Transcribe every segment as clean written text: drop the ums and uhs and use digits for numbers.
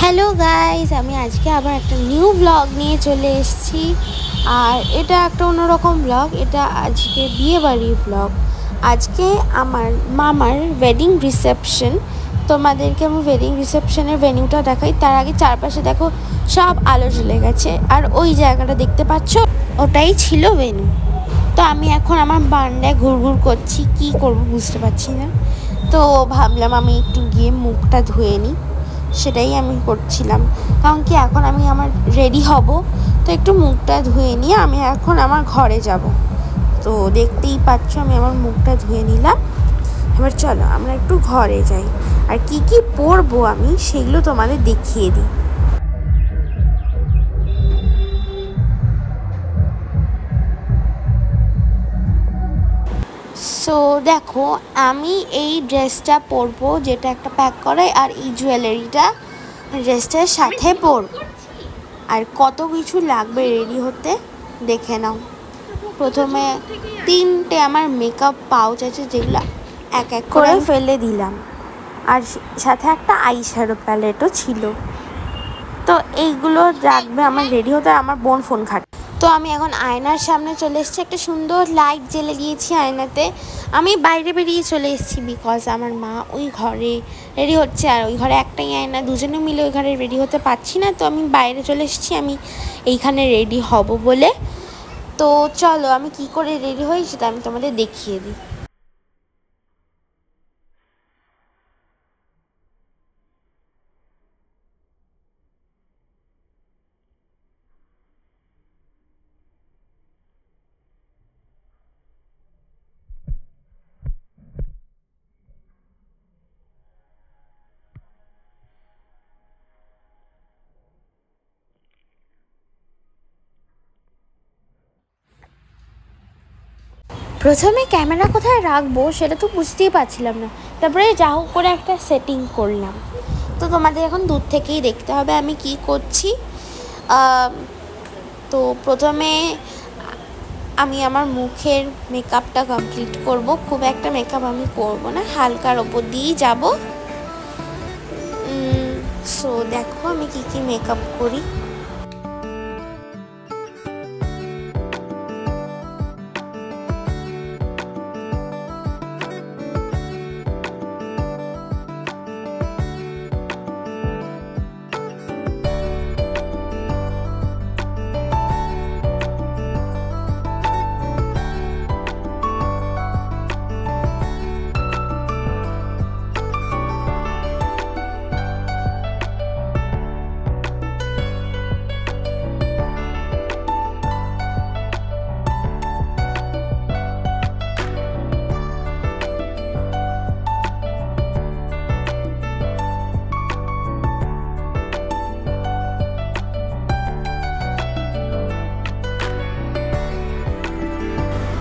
Hello guys, আমি আজকে আবার একটা নিউ ব্লগ নিয়ে চলে এসেছি। আর এটা একটা অন্যরকম ব্লগ। এটা আজকে বিয়েবাড়ির ব্লগ। আজকে আমার মামার ওয়েডিং রিসেপশন। তোমাদেরকে আমি ওয়েডিং রিসেপশনের ভেন্যুটা দেখাই। তার আগে চারপাশে দেখো সব আলো জ্বলে গেছে, আর ওই জায়গাটা দেখতে পাচ্ছ, ওটাই ছিল ভেন্যু। তো আমি এখন আমার বারান্দায় ঘুরঘুর করছি, কি করব বুঝতে পারছি না। তো ভাবলাম আমি একটু গিয়ে মুখটা ধুয়ে নিই, সেটাই আমি করছিলাম। কারণ কি এখন আমি আমার রেডি হব, তো একটু মুখটা ধুয়ে নিয়ে আমি এখন আমার ঘরে যাব। তো দেখতেই পাচ্ছ আমি আমার মুখটা ধুয়ে নিলাম। এবার চলো আমরা একটু ঘরে যাই, আর কি কি পরবো আমি সেগুলো তোমাদের দেখিয়ে দিই। সো দেখো, আমি এই ড্রেসটা পরবো, যেটা একটা প্যাক করে, আর এই জুয়েলারিটা ড্রেসটার সাথে পরবো। আর কত কিছু লাগবে রেডি হতে দেখে নাও। প্রথমে 3টে আমার মেকআপ পাউচ আছে, যেগুলো এক এক করে ফেলে দিলাম। আর সাথে একটা আই শ্যাডো প্যালেটও ছিল। তো এইগুলো লাগবে আমার রেডি হতে। আমার বোন ফোন ঘাটে। তো আমি এখন আয়নার সামনে চলে এসেছি, একটা সুন্দর লাইট জ্বেলে দিয়েছি আয়নাতে। আমি বাইরে বেরিয়ে চলে এসেছি, বিকজ আমার মা ওই ঘরে রেডি হচ্ছে, আর ওই ঘরে একটাই আয়না, দুজনে মিলে ওই ঘরে রেডি হতে পারছি না। তো আমি বাইরে চলে এসেছি আমি এইখানে রেডি হব বলে। তো চলো আমি কি করে রেডি হই সেটা আমি তোমাদের দেখিয়ে দিই। প্রথমে ক্যামেরা কোথায় রাখবো সেটা তো বুঝতেই পারছিলাম না। তারপরে যা হোক করে একটা সেটিং করলাম। তো তোমাদের এখন দূর থেকেই দেখতে হবে আমি কি করছি। তো প্রথমে আমি আমার মুখের মেকআপটা কমপ্লিট করব। খুব একটা মেকআপ আমি করব না, হালকার ওপর দিয়েই যাব। সো দেখো আমি কি কি মেকআপ করি।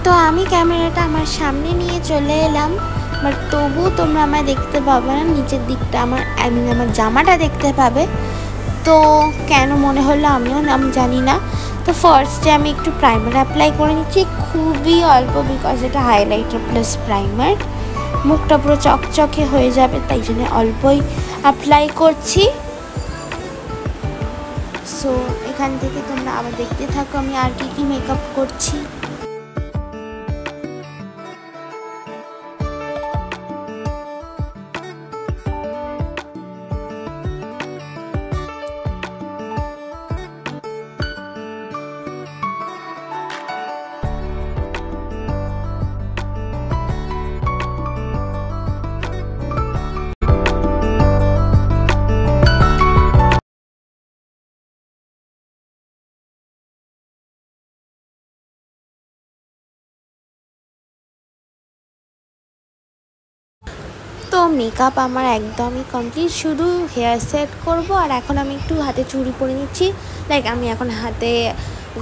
তো আমি ক্যামেরাটা আমার সামনে নিয়ে চলে এলাম, বাট তবু তোমরা আমায় দেখতে পাবে না। নিচের দিকটা আমার জামাটা দেখতে পাবে। তো কেন মনে হলো আমি জানি না। তো ফার্স্টে আমি একটু প্রাইমার অ্যাপ্লাই করে নিচ্ছি, খুবই অল্প, বিকজ এটা হাইলাইটার প্লাস প্রাইমার। মুখটা পুরো চকচকে হয়ে যাবে, তাই জন্য অল্পই অ্যাপ্লাই করছি। সো এখান থেকে তোমরা আবার দেখতে থাকো আমি আর কি কি মেকআপ করছি। তো মেকআপ আমার একদমই কমপ্লিট, শুধু হেয়ার সেট করব। আর এখন আমি একটু হাতে চুড়ি পরে নিচ্ছি। লাইক আমি এখন হাতে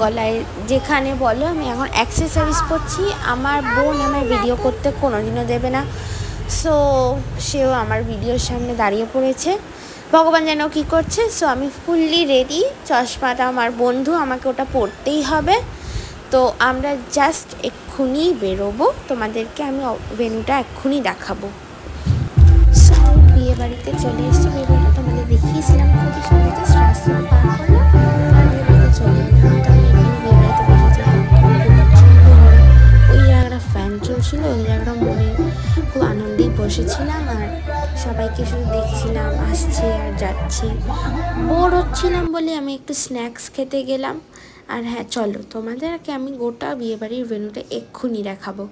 গলায় যেখানে বলো আমি এখন অ্যাক্সেসরিজ পরছি। আমার বোন আমার ভিডিও করতে কোনোদিনও দেবে না, সো সেও আমার ভিডিওর সামনে দাঁড়িয়ে পড়েছে, ভগবান যেন কী করছে। সো আমি ফুললি রেডি। চশমাটা আমার বন্ধু, আমাকে ওটা পরতেই হবে। তো আমরা জাস্ট এক্ষুনি বেরোবো, তোমাদেরকে আমি ভেন্যুটা এক্ষুনি দেখাবো। বিয়ে বাড়িতে চলে এসেছি, বিয়ে বাড়িটা তোমাদের দেখিয়েছিলাম খুবই সামনে, জাস্ট রাস্তাটা পার করলাম আর বিয়ে বাড়িতে চলে এলাম। তো আমি এখানে বিয়ে বাড়িতে বসেছিলাম, ওই জায়গাটা ফ্যান চলছিল, ওই জায়গাটা মনে খুব আনন্দেই বসেছিলাম আর সবাইকে শুধু দেখছিলাম আসছে আর যাচ্ছে। বোর হচ্ছিলাম বলে আমি একটু স্ন্যাক্স খেতে গেলাম। আর হ্যাঁ চলো, তোমাদেরকে আমি গোটা বিয়েবাড়ির ভেন্যুটা এক্ষুনি দেখাবো।